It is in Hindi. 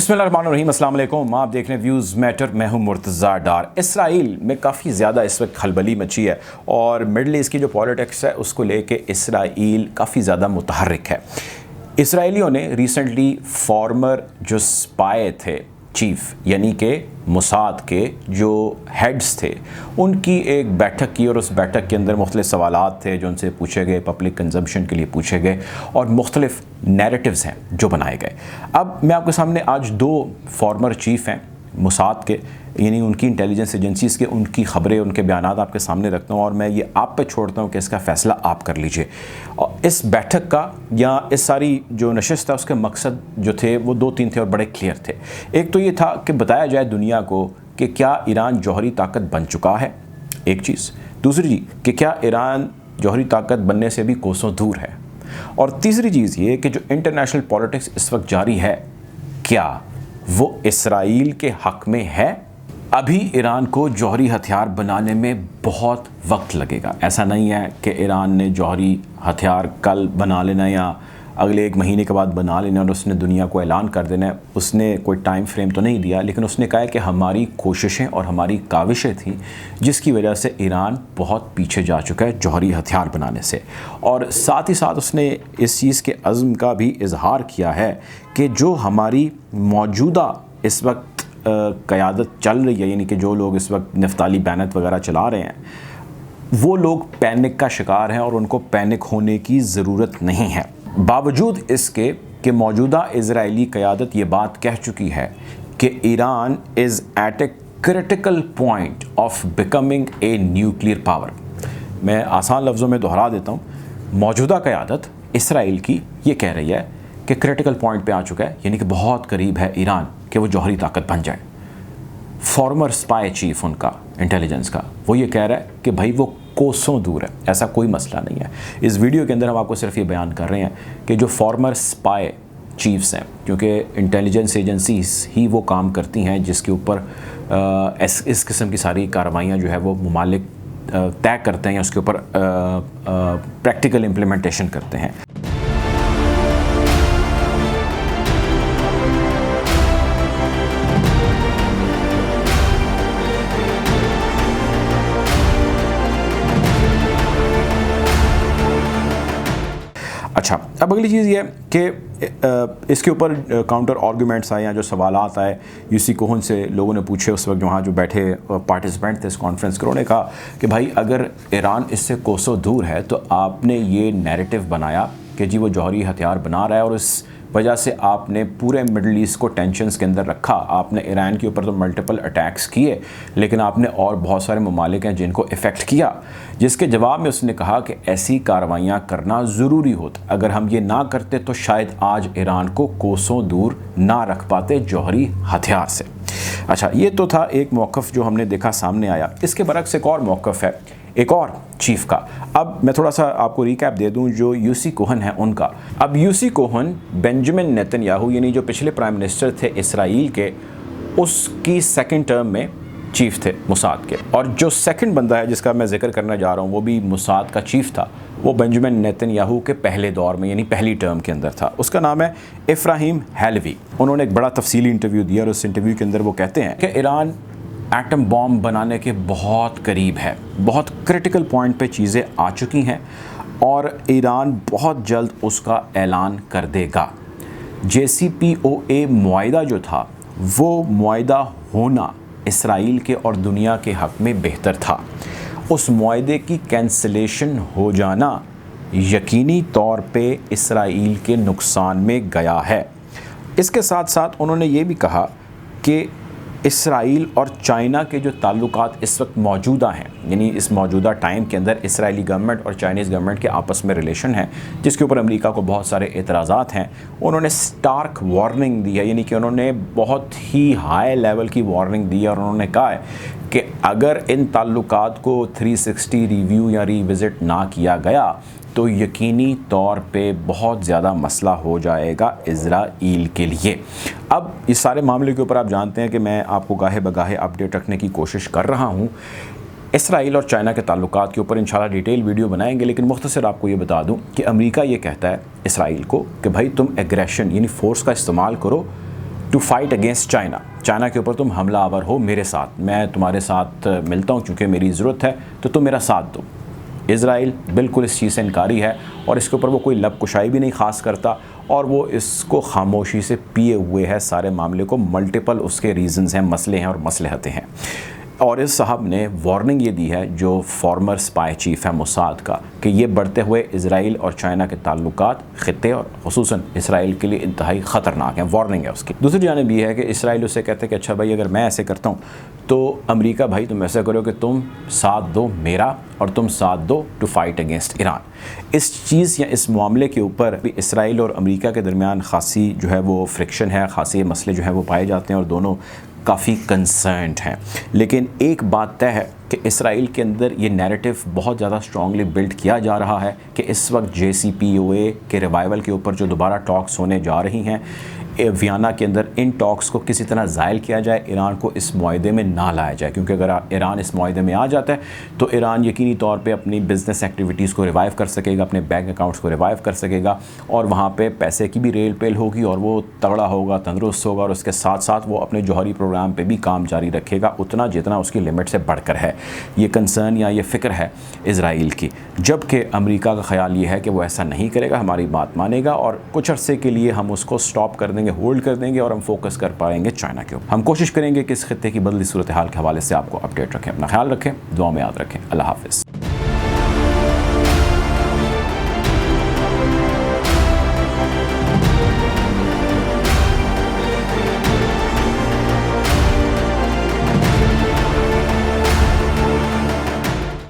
बिस्मिल्लाहिर्रहमानिर्रहीम, अस्सलाम वालेकुम। आप देख रहे हैं व्यूज़ मैटर। मैं हूं मुर्तज़ा डार। इसराइल में काफ़ी ज़्यादा इस वक्त खलबली मची है और मिडल ईस्ट की जो पॉलिटिक्स है उसको लेके इसराइल काफ़ी ज़्यादा मुतहर्रिक है। इसराइलियों ने रिसेंटली फॉर्मर जो स्पाई थे, चीफ यानी कि मोसाद के जो हेड्स थे, उनकी एक बैठक की और उस बैठक के अंदर मुख्तलिफ सवालात थे जो उनसे पूछे गए, पब्लिक कंजम्पशन के लिए पूछे गए और मुख्तलिफ नैरेटिव्स हैं जो बनाए गए। अब मैं आपके सामने आज दो फॉर्मर चीफ हैं मोसाद के, यानी उनकी इंटेलिजेंस एजेंसीज़ के, उनकी ख़बरें, उनके बयानात आपके सामने रखता हूँ और मैं ये आप पे छोड़ता हूँ कि इसका फ़ैसला आप कर लीजिए। और इस बैठक का या इस सारी जो नशिस्त है उसके मकसद जो थे वो दो तीन थे और बड़े क्लियर थे। एक तो ये था कि बताया जाए दुनिया को कि क्या ईरान जौहरी ताकत बन चुका है, एक चीज़। दूसरी चीज़ कि क्या ईरान जौहरी ताकत बनने से भी कोसों दूर है। और तीसरी चीज़ ये कि जो इंटरनेशनल पॉलिटिक्स इस वक्त जारी है, क्या वो इसराइल के हक़ में है। अभी ईरान को जौहरी हथियार बनाने में बहुत वक्त लगेगा। ऐसा नहीं है कि ईरान ने जौहरी हथियार कल बना लेना या अगले एक महीने के बाद बना लेना और उसने दुनिया को ऐलान कर देना है। उसने कोई टाइम फ्रेम तो नहीं दिया, लेकिन उसने कहा है कि हमारी कोशिशें और हमारी काविशें थी जिसकी वजह से ईरान बहुत पीछे जा चुका है जौहरी हथियार बनाने से। और साथ ही साथ उसने इस चीज़ के अज़्म का भी इजहार किया है कि जो हमारी मौजूदा इस वक्त क़यादत चल रही है, यानी कि जो लोग इस वक्त नफ्ताली बैनत वगैरह चला रहे हैं, वो लोग पैनिक का शिकार हैं और उनको पैनिक होने की ज़रूरत नहीं है। बावजूद इसके कि मौजूदा इजरायली क़यादत ये बात कह चुकी है कि Iran is at a critical point of becoming a nuclear power. मैं आसान लफ्ज़ों में दोहरा देता हूँ, मौजूदा क़यादत इसराइल की ये कह रही है कि क्रिटिकल पॉइंट पे आ चुका है, यानी कि बहुत करीब है ईरान कि वो जौहरी ताकत बन जाए। फॉर्मर स्पाई चीफ उनका इंटेलिजेंस का, वो ये कह रहा है कि भाई वो कोसों दूर है, ऐसा कोई मसला नहीं है। इस वीडियो के अंदर हम आपको सिर्फ ये बयान कर रहे हैं कि जो फॉर्मर स्पाई चीफ्स हैं, क्योंकि इंटेलिजेंस एजेंसीज ही वो काम करती हैं जिसके ऊपर इस किस्म की सारी कार्रवाइयाँ जो है वो मुमालिक तय करते हैं या उसके ऊपर प्रैक्टिकल इम्प्लीमेंटेशन करते हैं। अच्छा, अब अगली चीज़ ये कि इसके ऊपर काउंटर आर्गूमेंट्स आए या जो सवालात आए यूसी कोहन से, लोगों ने पूछे उस वक्त वहाँ जो बैठे पार्टिसिपेंट थे इस कॉन्फ्रेंस के, उन्होंने कहा कि भाई अगर ईरान इससे कोसों दूर है तो आपने ये नैरेटिव बनाया कि जी वो जौहरी हथियार बना रहा है और इस वजह से आपने पूरे मिडल ईस्ट को टेंशन्स के अंदर रखा। आपने ईरान के ऊपर तो मल्टीपल अटैक्स किए, लेकिन आपने और बहुत सारे ममालिक हैं जिनको इफ़ेक्ट किया, जिसके जवाब में उसने कहा कि ऐसी कार्रवाइयाँ करना ज़रूरी होता। अगर हम ये ना करते तो शायद आज ईरान को कोसों दूर ना रख पाते जौहरी हथियार से। अच्छा, ये तो था एक मौक़िफ़ जो हमने देखा सामने आया। इसके बरक्स एक और मौक़िफ़ है एक और चीफ का। अब मैं थोड़ा सा आपको रिकैप दे दूं जो यूसी कोहन है उनका। अब यूसी कोहन बेंजामिन नेतन्याहू यानी जो पिछले प्राइम मिनिस्टर थे इसराइल के, उसकी सेकंड टर्म में चीफ थे मोसाद के। और जो सेकंड बंदा है जिसका मैं जिक्र करना जा रहा हूँ वो भी मोसाद का चीफ था, वो बेंजामिन नेतन्याहू के पहले दौर में यानी पहली टर्म के अंदर था। उसका नाम है इफ्राहिम हैलवी। उन्होंने एक बड़ा तफसीली इंटरव्यू दिया और उस इंटरव्यू के अंदर वो कहते हैं कि ईरान एटम बॉम्ब बनाने के बहुत करीब है, बहुत क्रिटिकल पॉइंट पे चीज़ें आ चुकी हैं और ईरान बहुत जल्द उसका ऐलान कर देगा। JCPOA मुआहिदा जो था वो मुआहिदा होना इसराइल के और दुनिया के हक़ में बेहतर था। उस मुआहिदे की कैंसिलेशन हो जाना यकीनी तौर पे इसराइल के नुकसान में गया है। इसके साथ साथ उन्होंने ये भी कहा कि इसराइल और चाइना के जो ताल्लुकात इस वक्त मौजूदा हैं, यानी इस मौजूदा टाइम के अंदर इसराइली गवर्नमेंट और चाइनीज़ गवर्नमेंट के आपस में रिलेशन है जिसके ऊपर अमेरिका को बहुत सारे एतराज़ात हैं। उन्होंने स्टार्क वार्निंग दी है, यानी कि उन्होंने बहुत ही हाई लेवल की वार्निंग दी है और उन्होंने कहा है कि अगर इन ताल्लुकात को 360 रिव्यू या रिविज़िट ना किया गया तो यकीनी तौर पे बहुत ज़्यादा मसला हो जाएगा इज़राइल के लिए। अब इस सारे मामले के ऊपर आप जानते हैं कि मैं आपको गाहे बगाहे अपडेट रखने की कोशिश कर रहा हूँ। इसराइल और चाइना के ताल्लुकात के ऊपर इंशाल्लाह डिटेल वीडियो बनाएंगे, लेकिन मुख्तसर आपको ये बता दूँ कि अमेरिका ये कहता है इसराइल को कि भाई तुम एग्रेशन यानी फ़ोर्स का इस्तेमाल करो to fight against China, China के ऊपर तुम हमला आवर हो मेरे साथ, मैं तुम्हारे साथ मिलता हूँ क्योंकि मेरी ज़रूरत है, तो तुम मेरा साथ दो। इज़राइल बिल्कुल इस चीज़ से इनकारी है और इसके ऊपर वो कोई लब कुशाई भी नहीं ख़ास करता और वो इसको खामोशी से पिए हुए है सारे मामले को। मल्टीपल उसके रीज़न्स हैं, मसले हैं और मसलहतें हैं। और इस साहब ने वार्निंग ये दी है जो फॉर्मर स्पाई चीफ है मोसाद का, कि ये बढ़ते हुए इज़राइल और चाइना के ताल्लुकात ख़ित्ते और ख़ुसूसन इसराइल के लिए इंतहाई ख़तरनाक हैं। वार्निंग है उसकी। दूसरी जानिब ये है कि इसराइल उससे कहते हैं कि अच्छा भाई अगर मैं ऐसे करता हूँ तो अमेरिका भाई तुम ऐसा करो कि तुम साथ दो मेरा और तुम साथ दो टू फाइट अगेंस्ट ईरान। इस चीज़ या इस मामले के ऊपर भी इसराइल और अमेरिका के दरमियान खासी जो है वो फ्रिक्शन है, खासी मसले जो है वो पाए जाते हैं और दोनों काफ़ी कंसर्न्ड हैं। लेकिन एक बात तय है कि इसराइल के अंदर ये नैरेटिव बहुत ज़्यादा स्ट्रांगली बिल्ड किया जा रहा है कि इस वक्त JCPOA के रिवाइवल के ऊपर जो दोबारा टॉक्स होने जा रही हैं वियना के अंदर, इन टॉक्स को किसी तरह ज़ायल किया जाए, ईरान को इस मुआहदे में ना लाया जाए, क्योंकि अगर ईरान इस मुआहदे में आ जाता है तो ईरान यकीनी तौर पे अपनी बिज़नेस एक्टिविटीज़ को रिवाइव कर सकेगा, अपने बैंक अकाउंट्स को रिवाइव कर सकेगा और वहाँ पे पैसे की भी रेल पेल होगी और वो तगड़ा होगा, तंदुरुस्त होगा और उसके साथ साथ वो अपने जौहरी प्रोग्राम पर भी काम जारी रखेगा उतना जितना उसकी लिमिट से बढ़कर है। ये कंसर्न या ये फ़िक्र है इसराइल की, जबकि अमेरिका का ख्याल ये है कि वो ऐसा नहीं करेगा, हमारी बात मानेगा और कुछ अरसे के लिए हम उसको स्टॉप कर देंगे, होल्ड कर देंगे और हम फोकस कर पाएंगे चाइना के ऊपर। हम कोशिश करेंगे कि इस खित्ते की बदली सूरत हाल के हवाले से आपको अपडेट रखें। अपना ख्याल रखें, दुआ में याद रखें। अल्लाह हाफ़िज़।